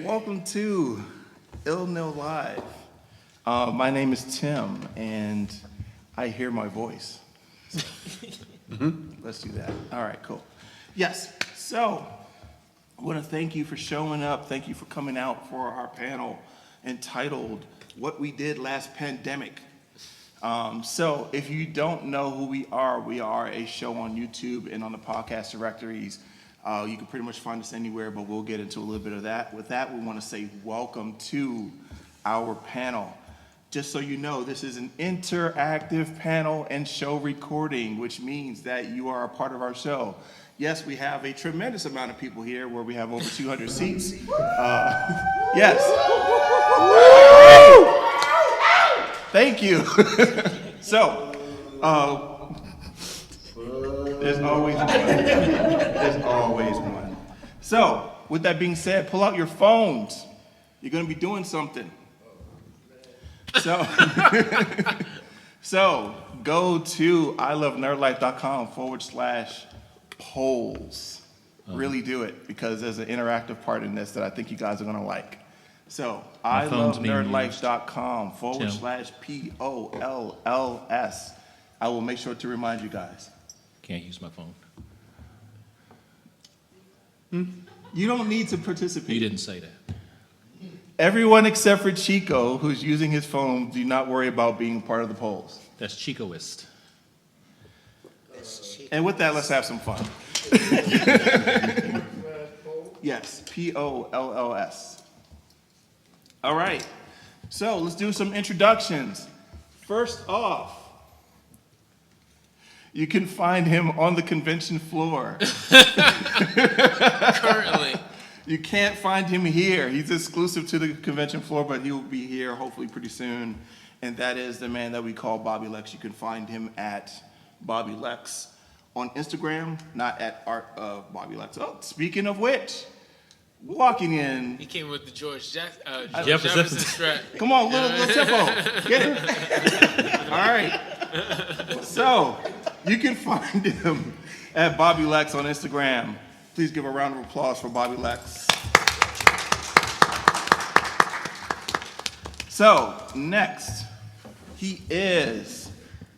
welcome to ILNL Live. My name is Tim, and I hear my voice. Let's do that. All right, cool. Yes, so I want to thank you for showing up. Thank you for coming out for our panel entitled What We Did Last Pandemic. So if you don't know who we are a show on YouTube and on the podcast directories. You can pretty much find us anywhere, but we'll get into a little bit of that. With that, we want to say welcome to our panel. Just so you know, this is an interactive panel and show recording, which means that you are a part of our show. Yes, we have a tremendous amount of people here where we have over 200 seats. Yes. Thank you. So, there's always one. There's always one. So, with that being said, pull out your phones. You're going to be doing something. So go to ilovenerdlife.com/polls. Really do it, because there's an interactive part in this that I think you guys are going to like. So ilovenerdlife.com/POLLS. I will make sure to remind you guys. Can't use my phone. You don't need to participate. You didn't say that. Everyone except for Chico, who's using his phone, do not worry about being part of the polls. That's Chicoist. And with that, let's have some fun. Yes, POLLS. All right, so let's do some introductions. First off, you can find him on the convention floor. Currently. You can't find him here. He's exclusive to the convention floor, but he will be here hopefully pretty soon. And that is the man that we call Bobby Lexx. You can find him at Bobby Lexx on Instagram, not at Art of Bobby Lexx. Oh, speaking of which, walking in. He came with the George Jefferson Jefferson strap. Come on, little tempo. Get it. All right. So, you can find him at Bobby Lexx on Instagram. Please give a round of applause for Bobby Lexx. So, next, he is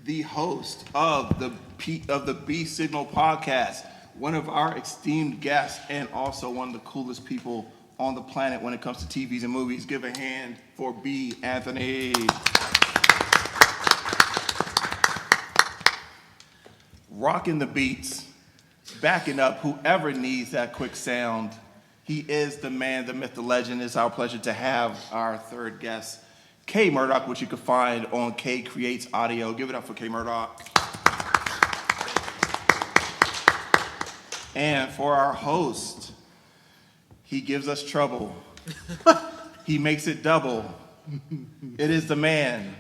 the host of the B Signal podcast, one of our esteemed guests, and also one of the coolest people on the planet when it comes to TVs and movies. Give a hand for B. Anthony. Rocking the beats, backing up whoever needs that quick sound. He is the man, the myth, the legend. It's our pleasure to have our third guest, K-Murdock, which you can find on K Creates Audio. Give it up for K-Murdock. And for our host, he gives us trouble. He makes it double. It is the man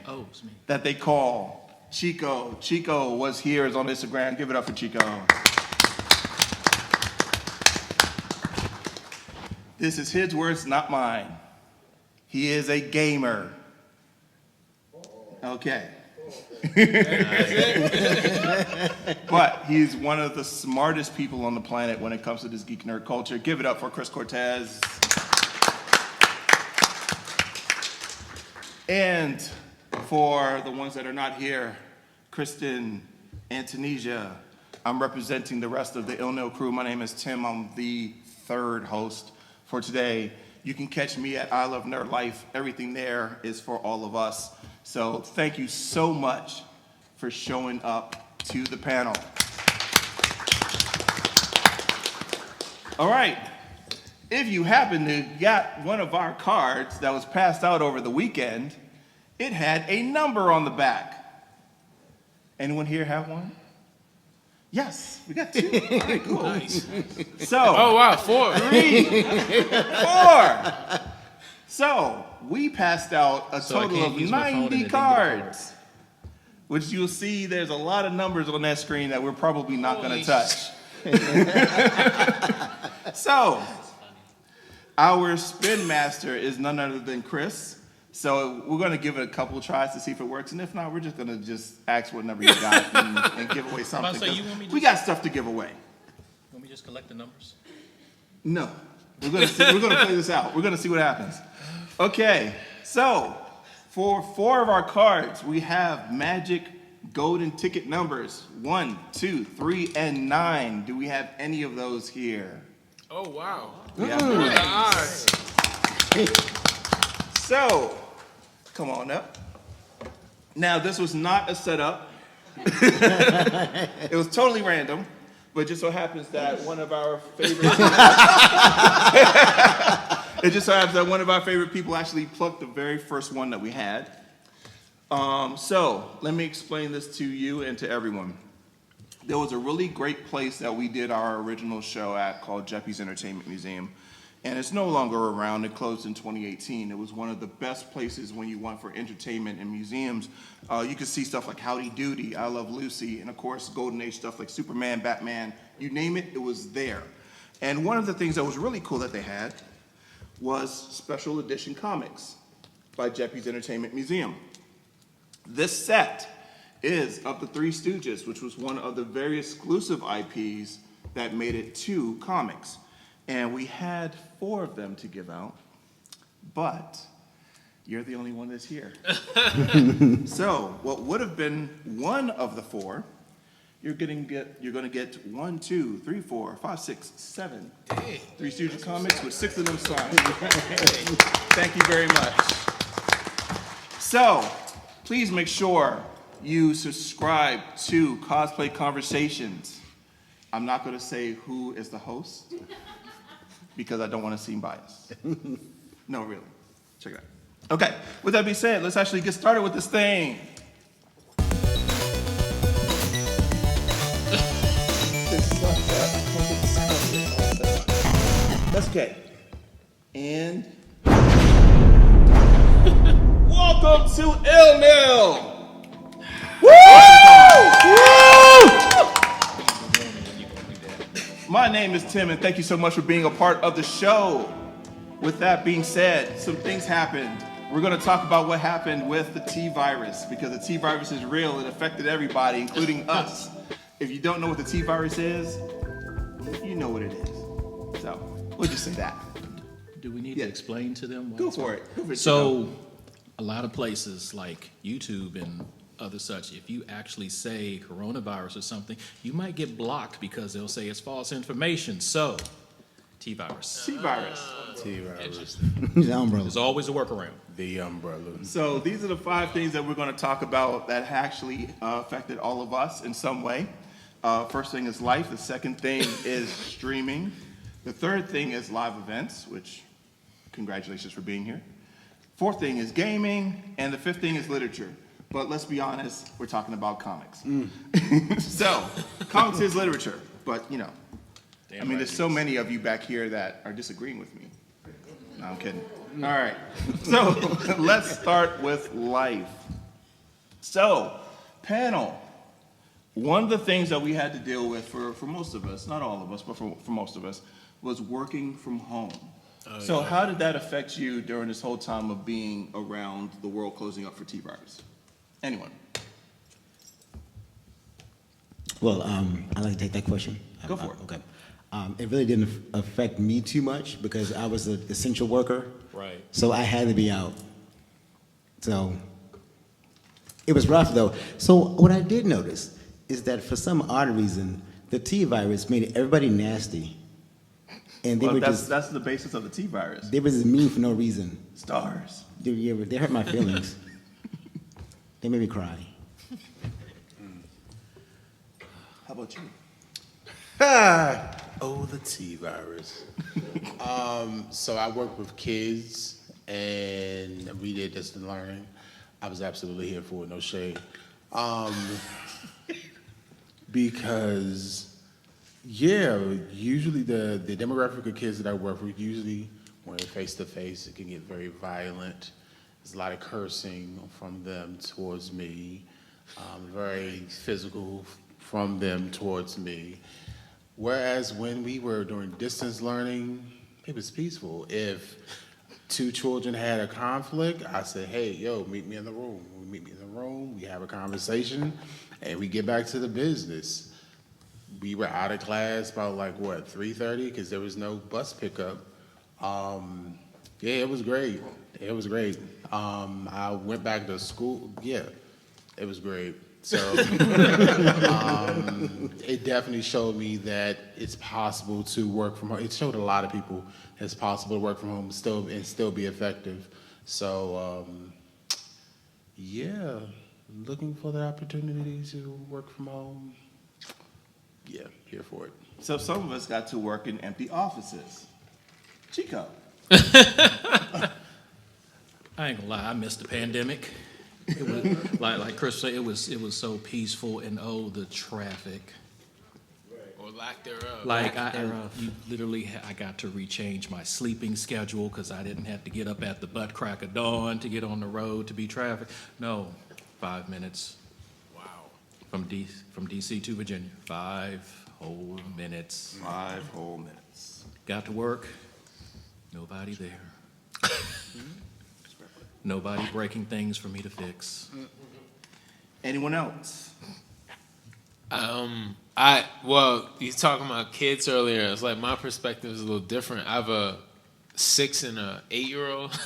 that they call Chico. Chico was here, is on Instagram. Give it up for Chico. This is his words, not mine. He is a gamer. Okay. But he's one of the smartest people on the planet when it comes to this geek nerd culture. Give it up for Chris Cortez. And for the ones that are not here, Kristen, Antonesia, I'm representing the rest of the ILNL crew. My name is Tim. I'm the third host for today. You can catch me at I Love Nerd Life. Everything there is for all of us. So thank you so much for showing up to the panel. All right. If you happen to get one of our cards that was passed out over the weekend, it had a number on the back. Anyone here have one? Yes, we got 2. All right, cool. Nice. So, Oh, wow, 4. 3, 4. So, we passed out a total of 90 cards, which you'll see there's a lot of numbers on that screen that we're probably not going to touch. So, our spin master is none other than Chris. So we're going to give it a couple of tries to see if it works, and if not, we're just going to ask what number you got and give away something. So you want me we got stuff to give away. Want me to just collect the numbers? No. We're gonna play this out. We're gonna see what happens. Okay, so for 4 of our cards, we have magic golden ticket numbers 1, 2, 3, and 9. Do we have any of those here? Oh, wow. We have What are the 9. odds? So, come on up. Now, this was not a setup. It was totally random, but just so happens that one of our favorite it just so happens that one of our favorite people actually plucked the very first one that we had. So, let me explain this to you and to everyone. There was a really great place that we did our original show at called Jeppy's Entertainment Museum. And it's no longer around. It closed in 2018. It was one of the best places when you went for entertainment and museums. You could see stuff like Howdy Doody, I Love Lucy, and of course Golden Age stuff like Superman, Batman, you name it, it was there. And one of the things that was really cool that they had was special edition comics by Jeppy's Entertainment Museum. This set is of the Three Stooges, which was one of the very exclusive IPs that made it to comics. And we had 4 of them to give out, but you're the only one that's here. So what would have been one of the 4, you're gonna get 1, 2, 3, 4, 5, 6, 7. Hey. Three Stooges comics with 6 of them signed. Thank you very much. So please make sure you subscribe to Cosplay Conversations. I'm not gonna say who is the host, because I don't want to seem biased. No, really. Check it out. Okay, with that being said, let's actually get started with this thing. That's okay. And welcome to ILNL. My name is Tim, and thank you so much for being a part of the show. With that being said, some things happened. We're going to talk about what happened with the T-virus, because the T-virus is real. It affected everybody, including us. If you don't know what the T-virus is, you know what it is. So, we'll just say that. Do we need Yeah. to explain to them? Go for it. Go for it. So, a lot of places like YouTube and other such, if you actually say coronavirus or something, you might get blocked because they'll say it's false information. So, T-virus. T-virus. T-virus. The umbrella. There's always a workaround. The umbrella. So these are the 5 things that we're going to talk about that actually affected all of us in some way. First thing is life. The second thing is streaming. The third thing is live events, which congratulations for being here. 4th thing is gaming. And the 5th thing is literature. But let's be honest, we're talking about comics. So, comics is literature, but you know, Damn I mean, right there's it so is. many of you back here that are disagreeing with me. No, I'm kidding. All right, so let's start with life. So, panel, one of the things that we had to deal with for most of us, not all of us, but for most of us, was working from home. So how did that affect you during this whole time of being around the world closing up for T-virus? Anyone? Well, I'd like to take that question. Go for it. Okay. It really didn't affect me too much because I was an essential worker. Right. So I had to be out. So it was rough though. So what I did notice is that for some odd reason, the T-virus made everybody nasty. And they Well, were that's just, the basis of the T-virus. they were just mean for no reason. Stars. They hurt my feelings. They made me cry. How about you? Oh, the T-virus. So I work with kids, and we did distance learning. I was absolutely here for it, no shade. Because, yeah, usually the demographic of kids that I work with, usually when they're face-to-face, it can get very violent. There's a lot of cursing from them towards me, very physical from them towards me. Whereas when we were doing distance learning, it was peaceful. If 2 children had a conflict, I said, hey, yo, meet me in the room. We meet me in the room, we have a conversation, and we get back to the business. We were out of class about 3:30, because there was no bus pickup Yeah, it was great. It was great. I went back to school. Yeah, it was great. So it definitely showed me that it's possible to work from home. It showed a lot of people it's possible to work from home and still be effective. So yeah, looking for the opportunity to work from home. Yeah, here for it. So some of us got to work in empty offices. Chico. I ain't gonna lie, I missed the pandemic. It was like Chris said, it was so peaceful, and the traffic. Or lack thereof. Like you literally, I got to rechange my sleeping schedule because I didn't have to get up at the butt crack of dawn to get on the road to beat traffic. No, 5 minutes. Wow. From DC to Virginia, 5 whole minutes. 5 whole minutes. Got to work, nobody there. Nobody breaking things for me to fix. Anyone else? Well, you talking about kids earlier. It's like my perspective is a little different. I have a 6 and a 8-year-old,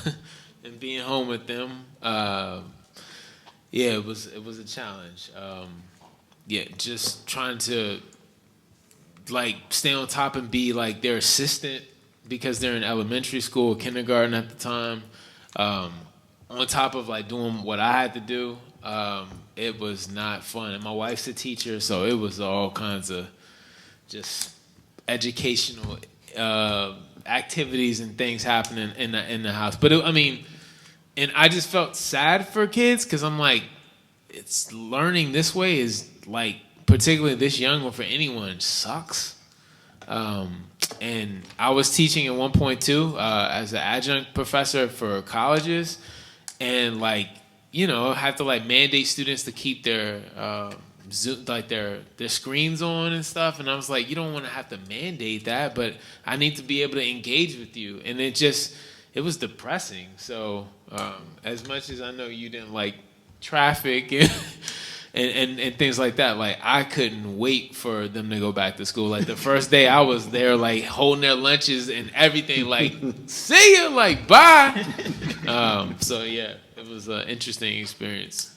and being home with them, it was a challenge. Just trying to like stay on top and be like their assistant because they're in elementary school, kindergarten at the time. On top of like doing what I had to do, it was not fun. And my wife's a teacher, so it was all kinds of just educational activities and things happening in the house. But and I just felt sad for kids because I'm like, it's learning this way is like, particularly this young or for anyone, sucks. And I was teaching at one point too as an adjunct professor for colleges. And have to mandate students to keep their their screens on and stuff. And I was like, you don't want to have to mandate that, but I need to be able to engage with you. And it was depressing. So as much as I know you didn't like traffic and things like that, like I couldn't wait for them to go back to school. Like the first day I was there, like holding their lunches and everything, like see you, like bye. So yeah, it was an interesting experience.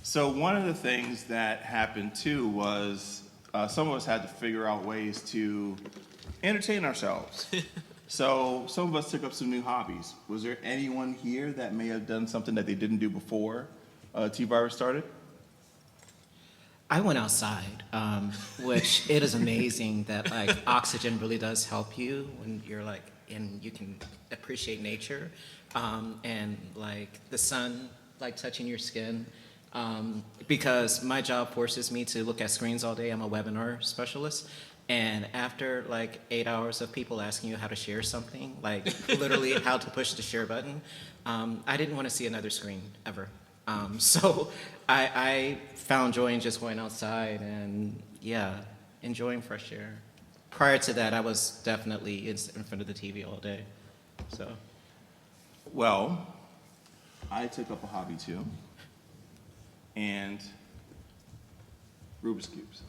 So one of the things that happened too was some of us had to figure out ways to entertain ourselves. So some of us took up some new hobbies. Was there anyone here that may have done something that they didn't do before T-Virus started? I went outside, which it is amazing that like oxygen really does help you when you're like, and you can appreciate nature, and like the sun like touching your skin, because my job forces me to look at screens all day. I'm a webinar specialist, and after like 8 hours of people asking you how to share something, like literally how to push the share button, I didn't want to see another screen ever. So I found joy in just going outside and, enjoying fresh air. Prior to that, I was definitely in front of the TV all day. So. Well, I took up a hobby too, and Rubik's Cubes.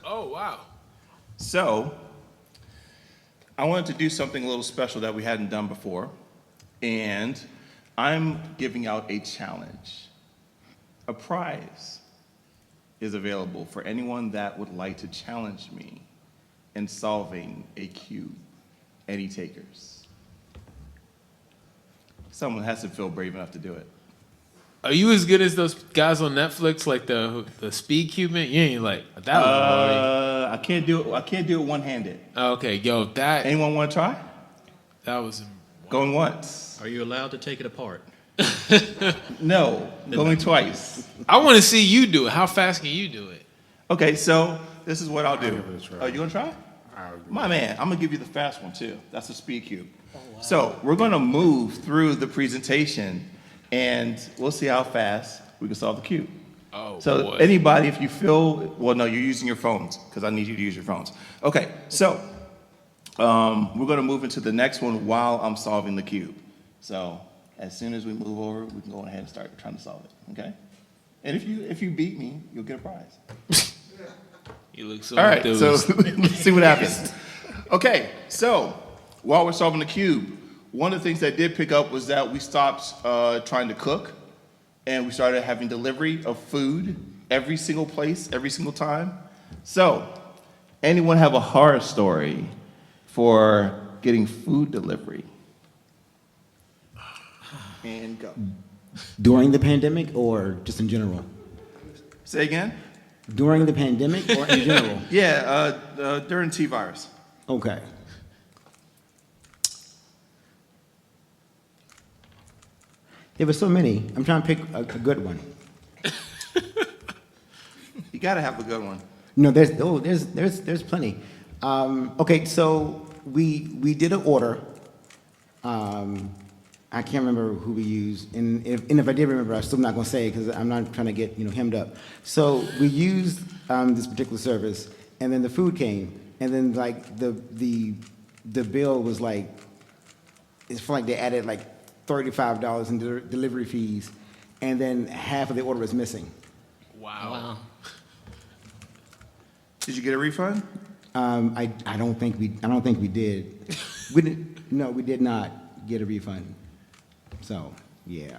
Oh, wow. So I wanted to do something a little special that we hadn't done before, and I'm giving out a challenge. A prize is available for anyone that would like to challenge me in solving a cube. Any takers? Someone has to feel brave enough to do it. Are you as good as those guys on Netflix, like the Speed Cuban? You ain't like that was boring. I can't do it. I can't do it one-handed. Okay, yo, that Anyone want to try? was Going once. Are you allowed to take it apart? No. Going twice. I want to see you do it. How fast can you do it? Okay, so this is what I'll do. I'll give it a try. Oh, you gonna try? I'll give it My man, I'm gonna give you the fast one too. That's the speed cube. So we're gonna move through the presentation, and we'll see how fast we can solve the cube. Oh, So boy. anybody, if you feel, well, no, you're using your phones because I need you to use your phones. Okay, so we're gonna move into the next one while I'm solving the cube. So as soon as we move over, we can go ahead and start trying to solve it. Okay? And if you beat me, you'll get a prize. You look so All right, so enthused. let's see what happens. Okay, so while we're solving the cube, one of the things that did pick up was that we stopped trying to cook, and we started having delivery of food every single place, every single time. So, anyone have a horror story for getting food delivery? And go. During the pandemic or just in general? Say again? During the pandemic or in general? Yeah, during T-virus. Okay. There were so many. I'm trying to pick a good one. You gotta have a good one. No, there's plenty. Okay, so we did an order. I can't remember who we used, and if I did remember, I'm still not going to say it because I'm not trying to get hemmed up. So we used this particular service, and then the food came, and then like the bill was like, it's for like they added like $35 in delivery fees, and then half of the order was missing. Wow. Did you get a refund? I don't think we did. We did not get a refund. So yeah.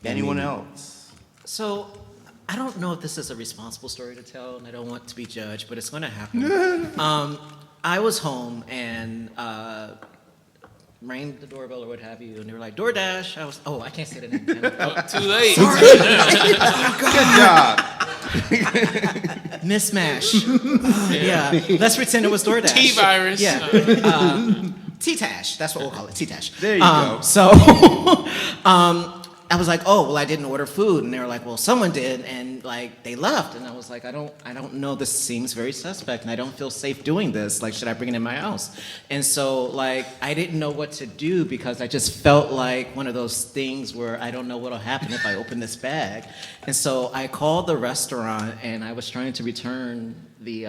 Anyone else? So, I don't know if this is a responsible story to tell, and I don't want to be judged, but it's going to happen. I was home and rang the doorbell or what have you, and they were like, DoorDash. I can't say the name. Too late. Good job. Mismatch. Yeah. Let's pretend it was DoorDash. T-virus. Yeah. T-Tash. That's what we'll call it. T-Tash. There you go. So, I was like, oh, well, I didn't order food, and they were like, well, someone did, and like they left, and I was like, I don't know. This seems very suspect, and I don't feel safe doing this. Like, should I bring it in my house? And so, like, I didn't know what to do because I just felt like one of those things where I don't know what'll happen if I open this bag. And so I called the restaurant, and I was trying to return the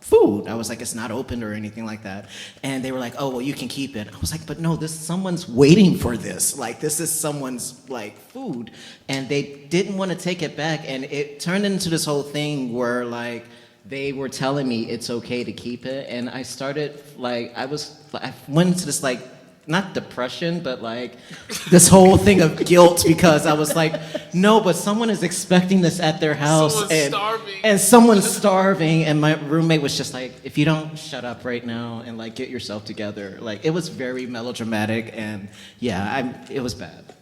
food. I was like, it's not opened or anything like that. And they were like, oh, well, you can keep it. I was like, but no, someone's waiting for this. Like, this is someone's, like, food. And they didn't want to take it back. And it turned into this whole thing where, like, they were telling me it's okay to keep it. And I started, like, I went into this, like, not depression, but like this whole thing of guilt because I was like, no, but someone is expecting this at their house. And someone's starving. And my roommate was just like, if you don't shut up right now and like get yourself together. Like, it was very melodramatic, and yeah, it was bad.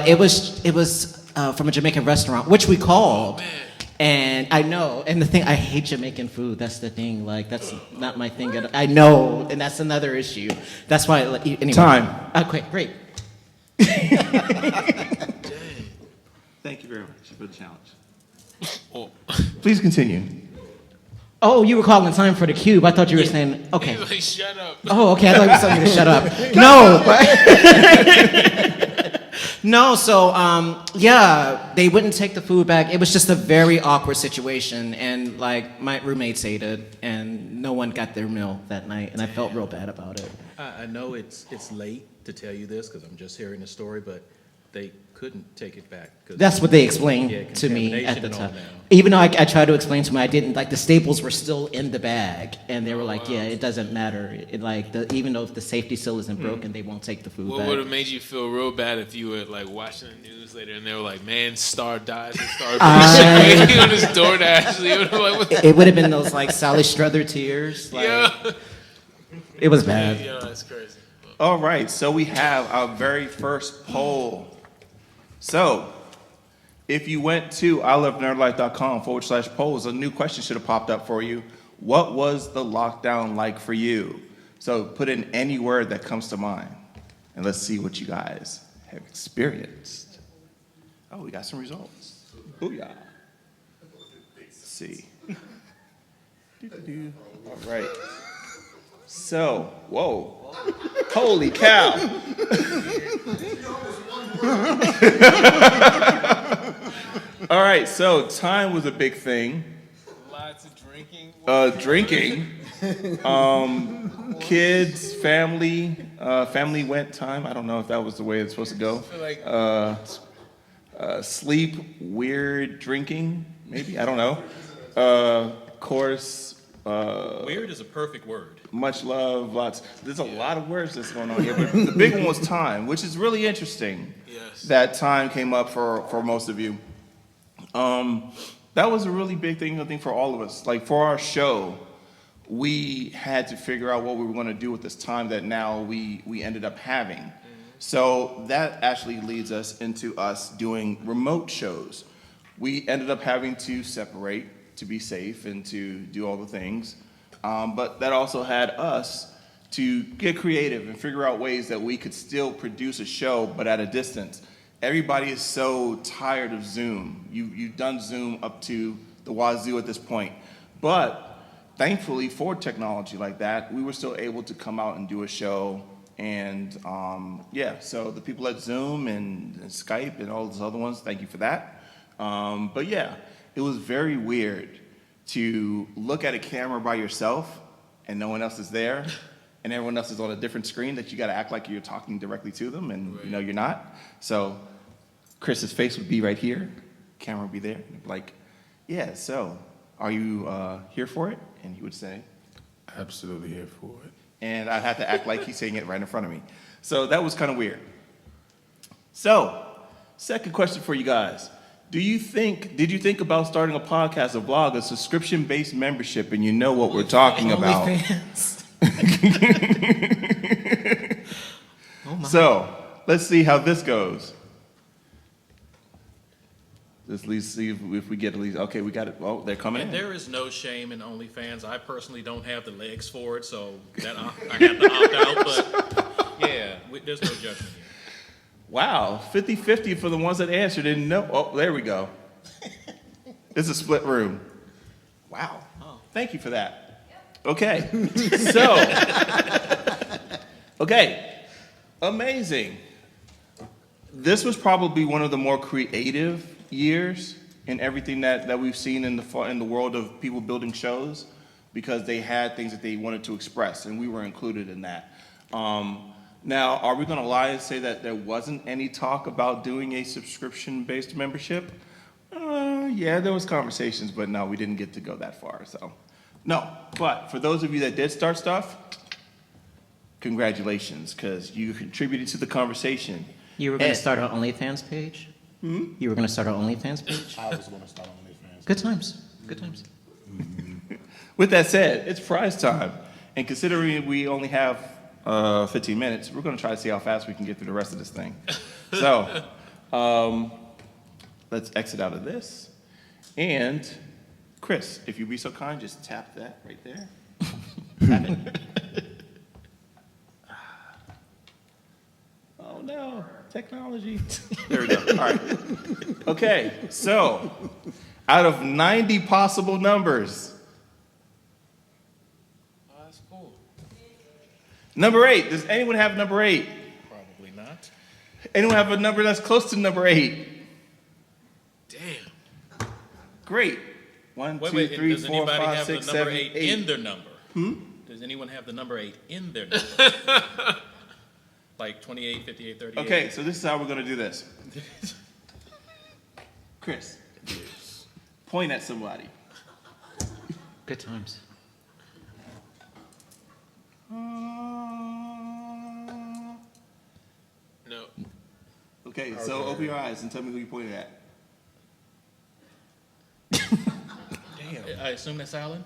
It was from a Jamaican restaurant, which we called. Man. And I know, and the thing, I hate Jamaican food. That's the thing. Like, that's not my thing. I know, and that's another issue. That's why, anyway. Time. Okay, great. Thank you very much for the challenge. Oh. Please continue. Oh, you were calling time for the cube. I thought you were saying, okay. He's like, shut up. Oh, okay, I thought you were telling me to shut up. No, but... No, so, yeah, they wouldn't take the food back. It was just a very awkward situation, and, like, my roommates ate it, and no one got their meal that night, and I felt real bad about it. I know it's late to tell you this because I'm just hearing the story, but they couldn't take it back. 'Cause That's what they explained yeah, to me at the contamination and all time. now. Even though I tried to explain to them, I didn't, like, the staples were still in the bag, and they were like, yeah, it doesn't matter. Even though the safety seal isn't broken, they won't take the food What back. would have made you feel real bad if you were like watching the news later and they were like, man, Star dies in Starvation on his DoorDash. You would have like, what? It would have been those, like, Sally Struther tears. Like, Yeah. It was bad. Yeah, that's crazy. All right, so we have our very first poll. So, if you went to ilovenerdlife.com/polls, a new question should have popped up for you. What was the lockdown like for you? So put in any word that comes to mind, and let's see what you guys have experienced. Oh, we got some results. Booyah. Let's see. All right. So, whoa. Holy cow. All right, so time was a big thing. Lots of drinking. Drinking. Kids, family went time. I don't know if that was the way it's supposed to go. Sleep, weird drinking, maybe. I don't know. Of course, Weird is a perfect word. Much love, lots. There's a lot of words that's going on here, but the big one was time, which is really interesting. Yes. That time came up for most of you. That was a really big thing, I think, for all of us. Like for our show, we had to figure out what we were going to do with this time that now we ended up having. So that actually leads us into us doing remote shows. We ended up having to separate to be safe and to do all the things. But that also had us to get creative and figure out ways that we could still produce a show, but at a distance. Everybody is so tired of Zoom. You've done Zoom up to the wazoo at this point. But thankfully for technology like that, we were still able to come out and do a show. And so the people at Zoom and Skype and all those other ones, thank you for that. But yeah, it was very weird to look at a camera by yourself and no one else is there and everyone else is on a different screen that you got to act like you're talking directly to them and you're not. So Chris's face would be right here, camera would be there, and like, yeah, so are you here for it? And he would say, Absolutely here for it. and I'd have to act like he's saying it right in front of me. So that was kind of weird. So, second question for you guys. Did you think about starting a podcast, a blog, a subscription-based membership, and you know what we're talking about? OnlyFans. Oh my. So, let's see how this goes. Let's at least see if we get at least, okay, we got it. Oh, they're coming And in. there is no shame in OnlyFans. I personally don't have the legs for it, so that I have to opt out. But yeah, there's no judgment here. Wow, 50-50 for the ones that answered and no. Oh, there we go. It's a split room. Wow. Thank you for that. Okay. So, okay. Amazing. This was probably one of the more creative years in everything that we've seen in the world of people building shows because they had things that they wanted to express, and we were included in that. Now, are we going to lie and say that there wasn't any talk about doing a subscription-based membership? Yeah, there was conversations, but no, we didn't get to go that far. So, no. But for those of you that did start stuff, congratulations, because you contributed to the conversation. You were going to And- start an OnlyFans page? You were going to start an OnlyFans page? I was going to start OnlyFans. Good times. Good times. With that said, it's prize time. And considering we only have 15 minutes, we're going to try to see how fast we can get through the rest of this thing. So, let's exit out of this. And, Chris, if you'd be so kind, just tap that right there. Tap it. Oh, no. Technology. There we go. All right. Okay, so, out of 90 possible numbers, That's cool. number 8. Does anyone have number 8? Probably not. Anyone have a number that's close to number 8? Damn. Great. 1, 2, Wait, 3, does 4, anybody 5, have 6, the number 7, 8 in 8. their number? Does anyone have the number 8 in their number? Like 28, 58, 38? Okay, so this is how we're going to do this. Chris, point at somebody. Good times. No. Okay, so open your eyes and tell me who you pointed at. I assume that's Alan?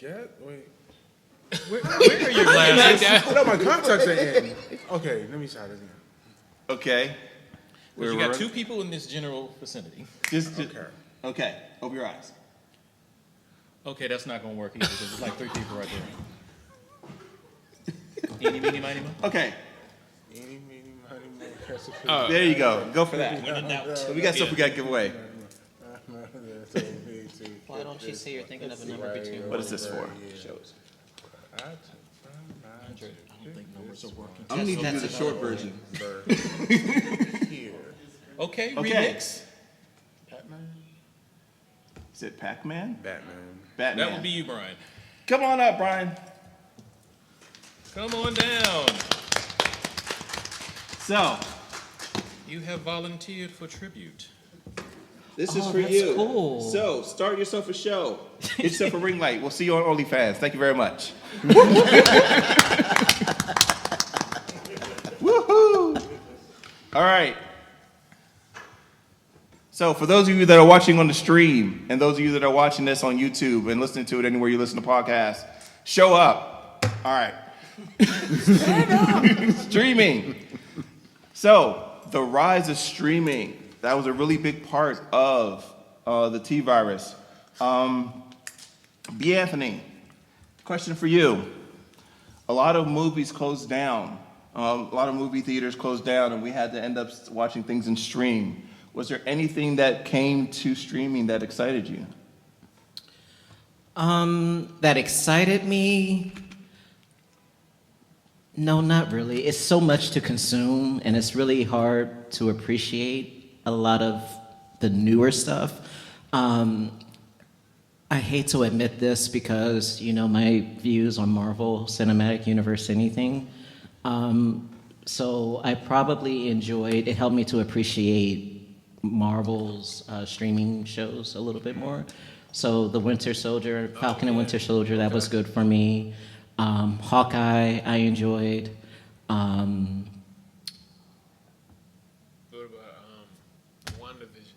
Wait. Where are your glasses? No, my contacts are in. Okay, let me try this again. Okay. Because you got 2 people in this general vicinity. Just, Okay. okay, open your eyes. Okay, that's not going to work either because there's like 3 people right there. Eeny, meeny, miny, mo. Okay, Eeny, meeny, miny, moe, there you go. Go for that. When in doubt. So we got stuff we got to give away. Why don't you say you're thinking of a number between What is this for? Shows. I don't think numbers are working. I'm going to need to do the That's short version. Here. Okay, Okay. remix. Batman? Is it Pac-Man? Batman. Batman. That would be you, Brian. Come on up, Brian. Come on down. So, You have volunteered for tribute. This is Oh, for that's you. cool. So, start yourself a show. Get yourself a ring light. We'll see you on OnlyFans. Thank you very much. Woohoo! All right. So, for those of you that are watching on the stream, and those of you that are watching this on YouTube and listening to it anywhere you listen to podcasts, show up. All right. Streaming. So, the rise of streaming. That was a really big part of the T-virus. B. Anthony, question for you. A lot of movies closed down. A lot of movie theaters closed down, and we had to end up watching things in stream. Was there anything that came to streaming that excited you? That excited me? No, not really. It's so much to consume, and it's really hard to appreciate a lot of the newer stuff. I hate to admit this because, you know, my views on Marvel Cinematic Universe, anything. So I probably enjoyed, it helped me to appreciate Marvel's streaming shows a little bit more. So the Winter Soldier, Falcon and Winter Soldier, that was good for me. Hawkeye, I enjoyed. What about WandaVision?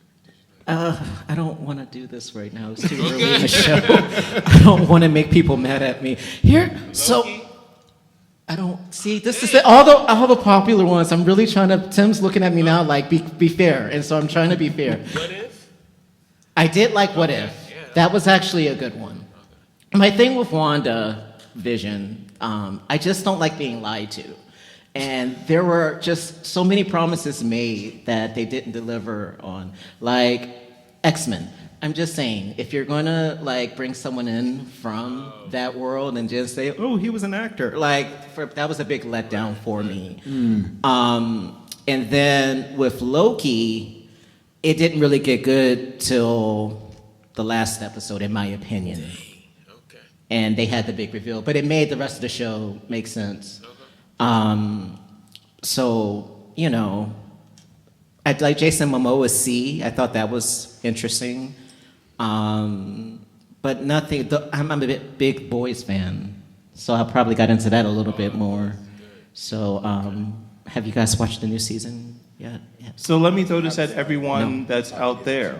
I don't want to do this right now. It's too early in the show. I don't want to make people mad at me. Here, so I don't see. This is all the popular ones. I'm really trying to. Tim's looking at me now, like be fair, and so I'm trying to be fair. What if? I did like What If. Yeah. That was actually a good one. My thing with WandaVision, I just don't like being lied to. And there were just so many promises made that they didn't deliver on. Like X-Men. I'm just saying, if you're gonna like bring someone in from that world and just say, oh, he was an actor, that was a big letdown for me. And then with Loki, it didn't really get good till the last episode, in my opinion. Okay. And they had the big reveal, but it made the rest of the show make sense. So, you know, I like Jason Momoa's C. I thought that was interesting. But nothing, I'm a big boys fan, so I probably got into that a little bit more. So, have you guys watched the new season yet? Yeah. So let me throw this at everyone that's out there.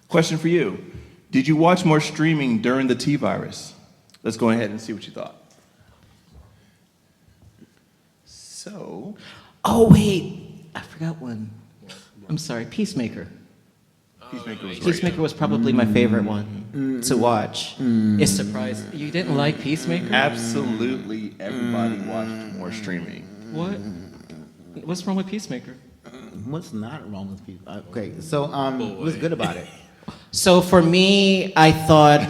Question for you. Did you watch more streaming during the T-virus? Let's go ahead and see what you thought. So, Oh, wait, I forgot one. I'm sorry, Peacemaker. Peacemaker was great. Peacemaker was probably my favorite one to watch. It surprised you didn't like Peacemaker? Absolutely everybody watched more streaming. What? What's wrong with Peacemaker? What's not wrong with people? Okay, so what's good about it? So for me, I thought,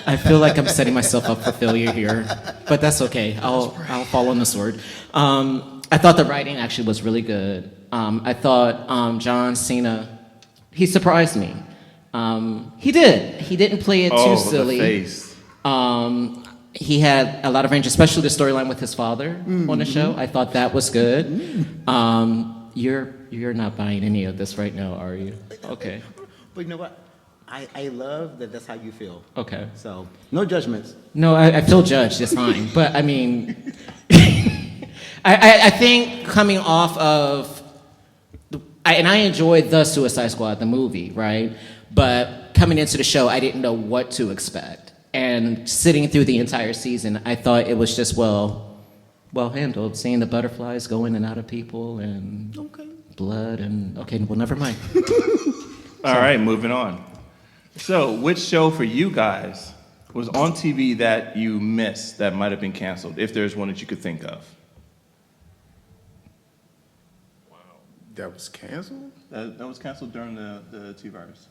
I feel like I'm setting myself up for failure here, but that's okay. I'll fall on the sword. I thought the writing actually was really good. I thought John Cena, he surprised me. He did. He didn't play it too silly. The face. He had a lot of range, especially the storyline with his father on the show. I thought that was good. You're not buying any of this right now, are you? Okay. But you know what? I love that that's how you feel. Okay. So, no judgments. No, I feel judged. It's fine. But I mean, I think coming off of, and I enjoyed the Suicide Squad, the movie, right? But coming into the show, I didn't know what to expect. And sitting through the entire season, I thought it was just well handled. Seeing the butterflies go in and out of people and blood and well, never mind. All right, moving on. So, which show for you guys was on TV that you missed that might have been canceled, if there's one that you could think of? That was canceled? That was canceled during the T-virus.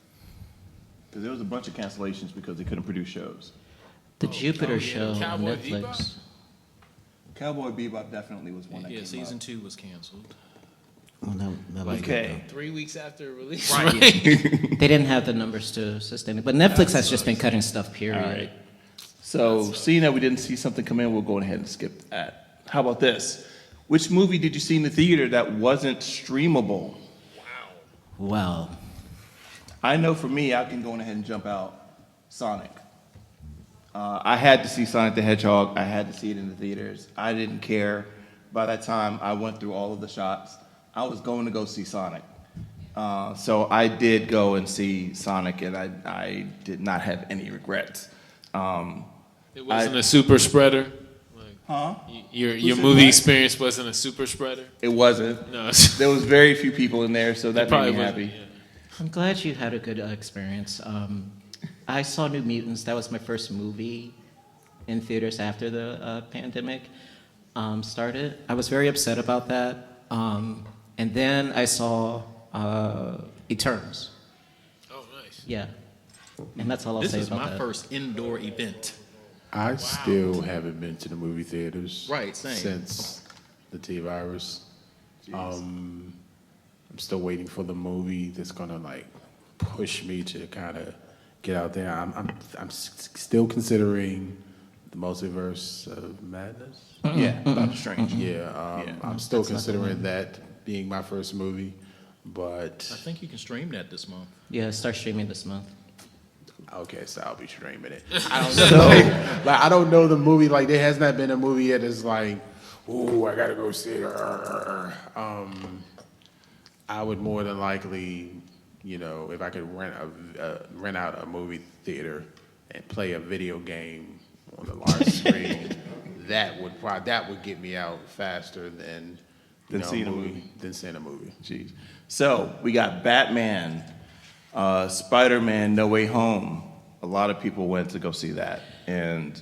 Because there was a bunch of cancellations because they couldn't produce shows. The Jupiter show on Cowboy Netflix. Bebop? Cowboy Bebop definitely was one that Yeah, came season up. 2 was canceled. Well, that was Okay. 3 weeks after release. Right. They didn't have the numbers to sustain it. But Netflix has just been cutting stuff, period. All right. So, seeing that we didn't see something come in, we'll go ahead and skip that. How about this? Which movie did you see in the theater that wasn't streamable? Wow. Well, I know for me, I can go on ahead and jump out Sonic. I had to see Sonic the Hedgehog. I had to see it in the theaters. I didn't care. By that time, I went through all of the shots. I was going to go see Sonic. So I did go and see Sonic, and I did not have any regrets. It wasn't a super spreader. Huh? Your said movie what? experience wasn't a super spreader. It wasn't. No, There was very few people in there, so that made me wasn't, happy. yeah. I'm glad you had a good experience. I saw New Mutants. That was my first movie in theaters after the pandemic started. I was very upset about that. And then I saw Eternals. Oh, nice. Yeah. And that's all I'll This say is about my that. first indoor event. I still haven't been to the movie theaters. Right, same. Since the T-virus. I'm still waiting for the movie that's gonna like push me to kind of get out there. Still considering the Multiverse of Madness. Yeah, Doctor Strange. Yeah, Yeah. I'm still considering that being my first movie, but I think you can stream that this month. Yeah, start streaming this month. okay, so I'll be streaming it. I don't know. Like I don't know the movie. Like there has not been a movie yet that's like, ooh, I gotta go see it. I would more than likely, you know, if I could rent out a movie theater and play a video game on the large screen, that would get me out faster than Than seeing a movie. Than seeing a movie. Jeez. So we got Batman, Spider-Man: No Way Home. A lot of people went to go see that, and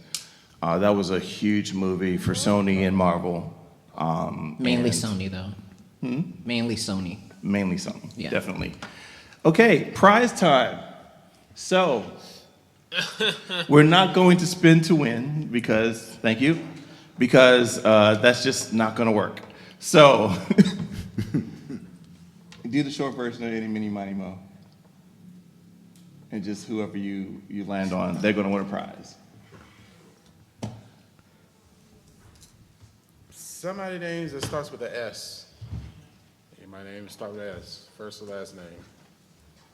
that was a huge movie for Sony and Marvel. Mainly and- Sony, though. Mainly Sony. Mainly Sony, Yeah. definitely. Okay, prize time. So we're not going to spin to win because, thank you, because that's just not going to work. So do the short version of Any, Mini, Mighty, Mo. And just whoever you land on, they're going to win a prize. Somebody names that starts with an S. And my name starts with S, first or last name.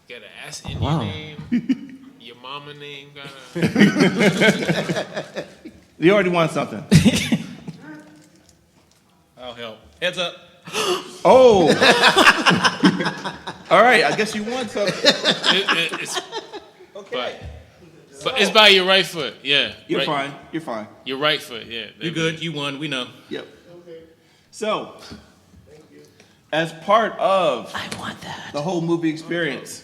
Got an ass in Wow. your name. Your mama name got a. You already won something. I'll help. Heads up. Oh! All right, I guess you won something. It's, Okay. but it's by your right foot. Yeah. You're right, fine. You're fine. Your right foot. Yeah. You're good. You won. We know. Yep. So, as part of I want that. the whole movie experience,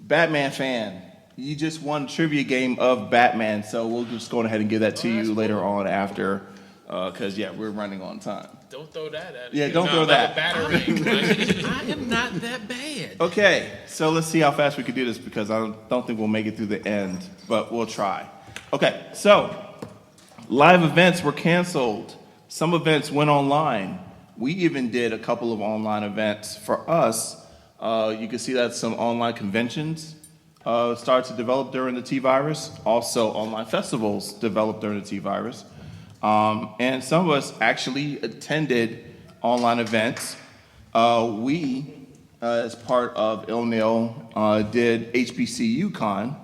Batman fan, you just won a trivia game of Batman, so we'll just go ahead and give that to you later on after, because, yeah, we're running on time. Don't throw that at it. Yeah, don't No, throw like that. a battering. I am not that bad. Okay, so let's see how fast we can do this, because I don't think we'll make it through the end, but we'll try. Okay, so live events were canceled. Some events went online. We even did a couple of online events for us. You can see that some online conventions started to develop during the T-virus. Also, online festivals developed during the T-virus. And some of us actually attended online events. We, as part of ILNL, did HBCUCon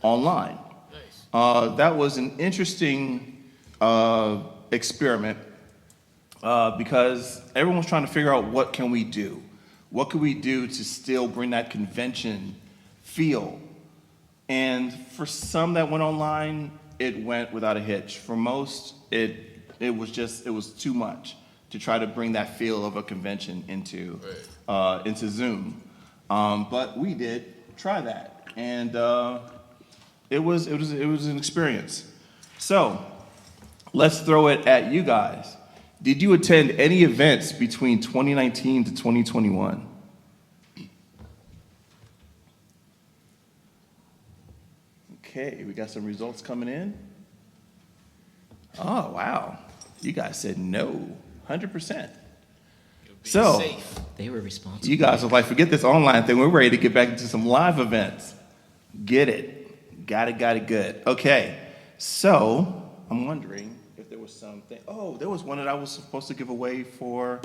online. Nice. That was an interesting experiment because everyone was trying to figure out what can we do? What could we do to still bring that convention feel? And for some that went online, it went without a hitch. For most, it was too much to try to bring that feel of a convention into Zoom. But we did try that, and it was an experience. So let's throw it at you guys. Did you attend any events between 2019 to 2021? Okay, we got some results coming in. Oh, wow. You guys said no, 100%. So, Safe. They were responsible. you guys are like, forget this online thing. We're ready to get back into some live events. Get it. Got it, good. Okay, so I'm wondering if there was something. Oh, there was one that I was supposed to give away for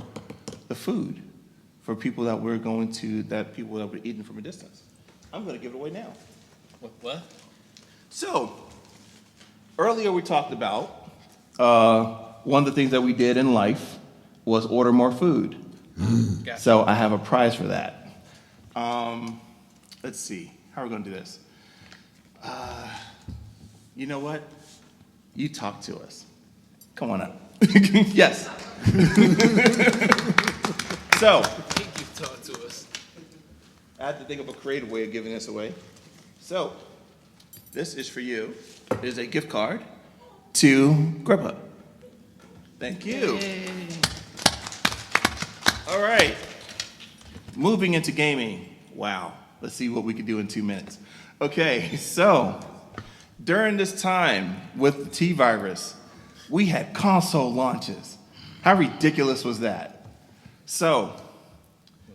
the food for people that we're eating from a distance. I'm going to give it away now. What? So, earlier we talked about one of the things that we did in life was order more food. Gotcha. So I have a prize for that. Let's see. How are we going to do this? You know what? You talk to us. Come on up. Yes. So, Thank you for talking to us. I had to think of a creative way of giving this away. So, this is for you. It is a gift card to Grubhub. Thank you. All right. Moving into gaming. Wow. Let's see what we can do in 2 minutes. Okay, so during this time with the T-virus, we had console launches. How ridiculous was that? So,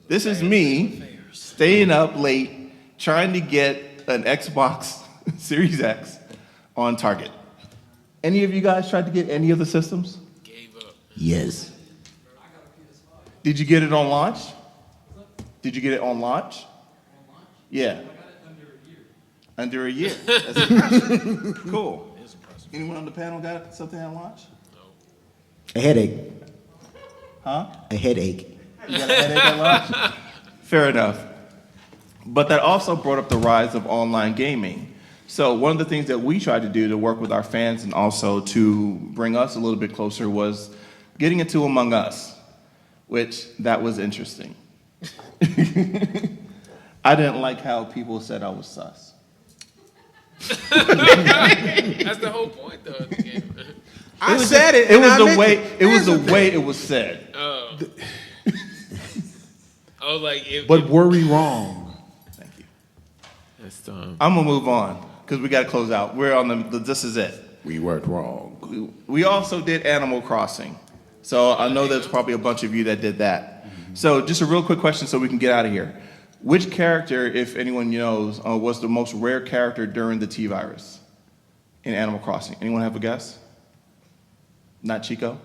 this is me staying up late trying to get an Xbox Series X on Target. Any of you guys tried to get any of the systems? Gave up. Yes. Did you get it on launch? Did you get it on launch? Yeah. Under a year. That's impressive. Cool. Anyone on the panel got something at launch? A headache. Huh? A headache. You got a headache at launch? Fair enough. But that also brought up the rise of online gaming. So one of the things that we tried to do to work with our fans and also to bring us a little bit closer was getting into Among Us, which that was interesting. I didn't like how people said I was sus. That's the whole point, though. Of the game. I said it. It and was I the meant way it. it was Here's the the way thing. it was said. Oh, like if. But were we wrong? Thank you. That's I'm gonna move on because we got to close out. We're on the. This is it. We weren't wrong. We also did Animal Crossing, so I know there's probably a bunch of you that did that. So just a real quick question, so we can get out of here. Which character, if anyone knows, was the most rare character during the T-virus in Animal Crossing? Anyone have a guess? Not Chico?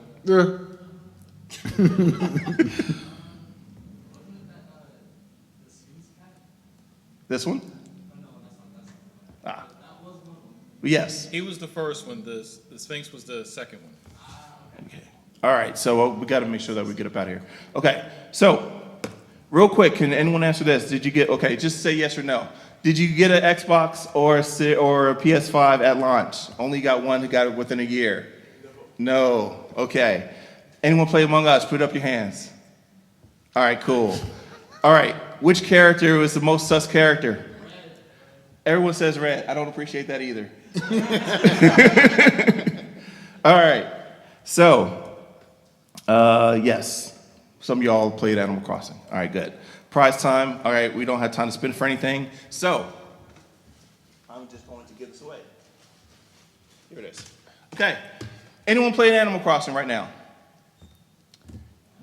This one? Ah. Yes. He was the first one. The Sphinx was the second one. Okay. All right. So we got to make sure that we get up out of here. Okay. So, real quick, can anyone answer this? Did you get? Okay, just say yes or no. Did you get an Xbox or a PS5 at launch? Only got one who got it within a year. No. Okay. Anyone play Among Us? Put up your hands. All right. Cool. All right. Which character was the most sus character? Red. Everyone says red. I don't appreciate that either. All right. So, yes. Some of y'all played Animal Crossing. All right, good. Prize time. All right, we don't have time to spend for anything. So, I'm just going to give this away. Here it is. Okay. Anyone playing Animal Crossing right now?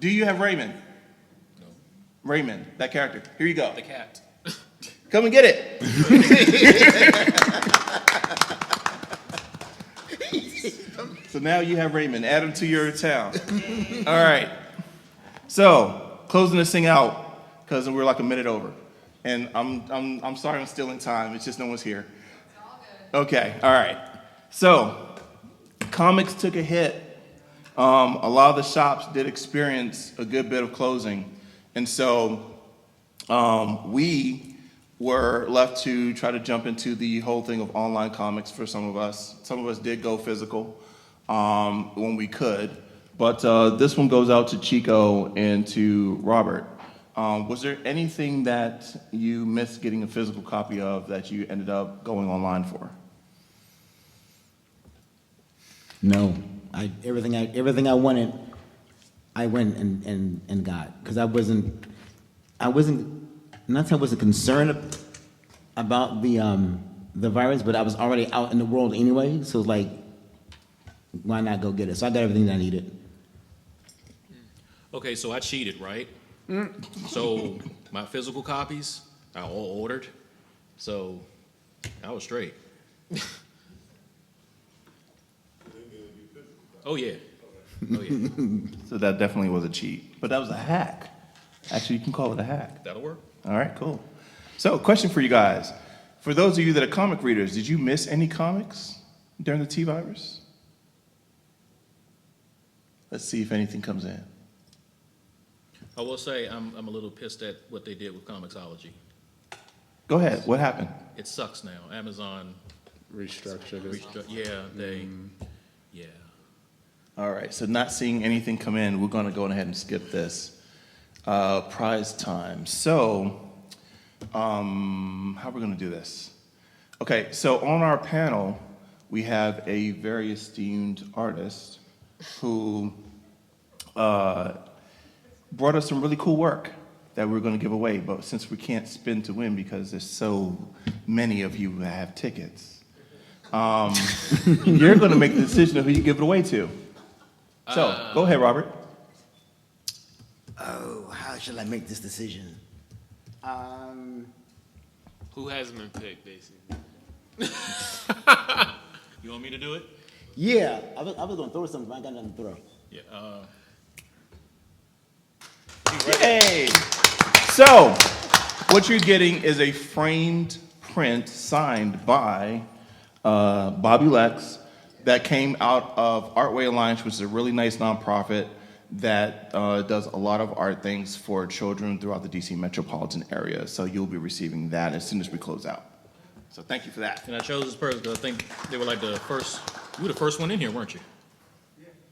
Do you have Raymond? No. Raymond, that character. Here you go. The cat. Come and get it. So now you have Raymond. Add him to your town. All right. So closing this thing out because we're like a minute over, and I'm sorry I'm stealing time. It's just no one's here. It's all good. Okay. All right. So comics took a hit. A lot of the shops did experience a good bit of closing, and so we were left to try to jump into the whole thing of online comics for some of us. Some of us did go physical when we could, but this one goes out to Chico and to Robert. Was there anything that you missed getting a physical copy of that you ended up going online for? No. Everything I wanted, I went and got. Because I wasn't not that I wasn't concerned about the virus, but I was already out in the world anyway, so it's like, why not go get it? So I got everything that I needed. Okay, so I cheated, right? So my physical copies, I all ordered. So I was straight. Oh yeah. Oh yeah. So that definitely was a cheat, but that was a hack. Actually, you can call it a hack. That'll work. All right, cool. So, question for you guys. For those of you that are comic readers, did you miss any comics during the T-Virus? Let's see if anything comes in. I will say I'm a little pissed at what they did with Comixology. Go ahead. What happened? It sucks now. Amazon, Restructured it. yeah. All right, so not seeing anything come in, we're going to go ahead and skip this. Prize time. So, how are we going to do this? Okay, so on our panel, we have a very esteemed artist who brought us some really cool work that we're going to give away, but since we can't spin to win because there's so many of you who have tickets, you're going to make the decision of who you give it away to. So, go ahead, Robert. Oh, how shall I make this decision? Who hasn't been picked, basically? You want me to do it? Yeah, I was going to throw something, but I got nothing to throw. Yeah. Yay! So, what you're getting is a framed print signed by Bobby Lexx that came out of Artway Alliance, which is a really nice nonprofit that does a lot of art things for children throughout the DC metropolitan area. So you'll be receiving that as soon as we close out. So thank you for that. And I chose this person because I think they were like the first, you were the first one in here, weren't you?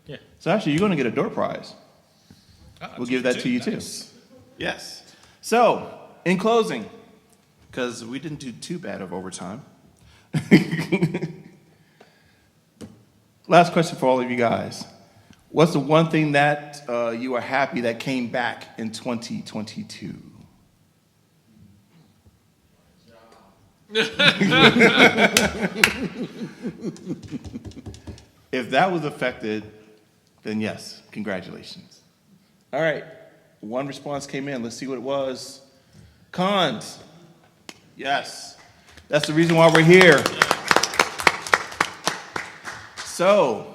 Yeah. So actually, you're going to get a door prize. We'll give that to you too. Nice. Yes. So, in closing, because we didn't do too bad of overtime. Last question for all of you guys. What's the one thing that you are happy that came back in 2022? If that was affected, then yes, congratulations. All right, one response came in. Let's see what it was. Cons. Yes, that's the reason why we're here. So,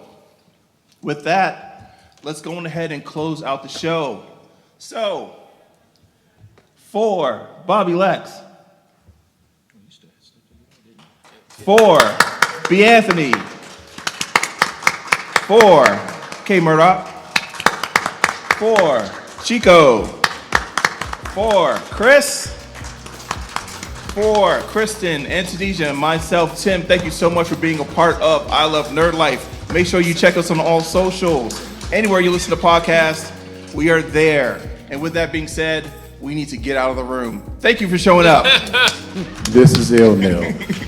with that, let's go on ahead and close out the show. So, for Bobby Lexx, for B. Anthony, for K-Murdock, for Chico, for Chris, for Kristen and Tunisia, and myself, Tim, thank you so much for being a part of I Love Nerd Life. Make sure you check us on all socials. Anywhere you listen to podcasts, we are there. And with that being said, we need to get out of the room. Thank you for showing up. This is ILNL.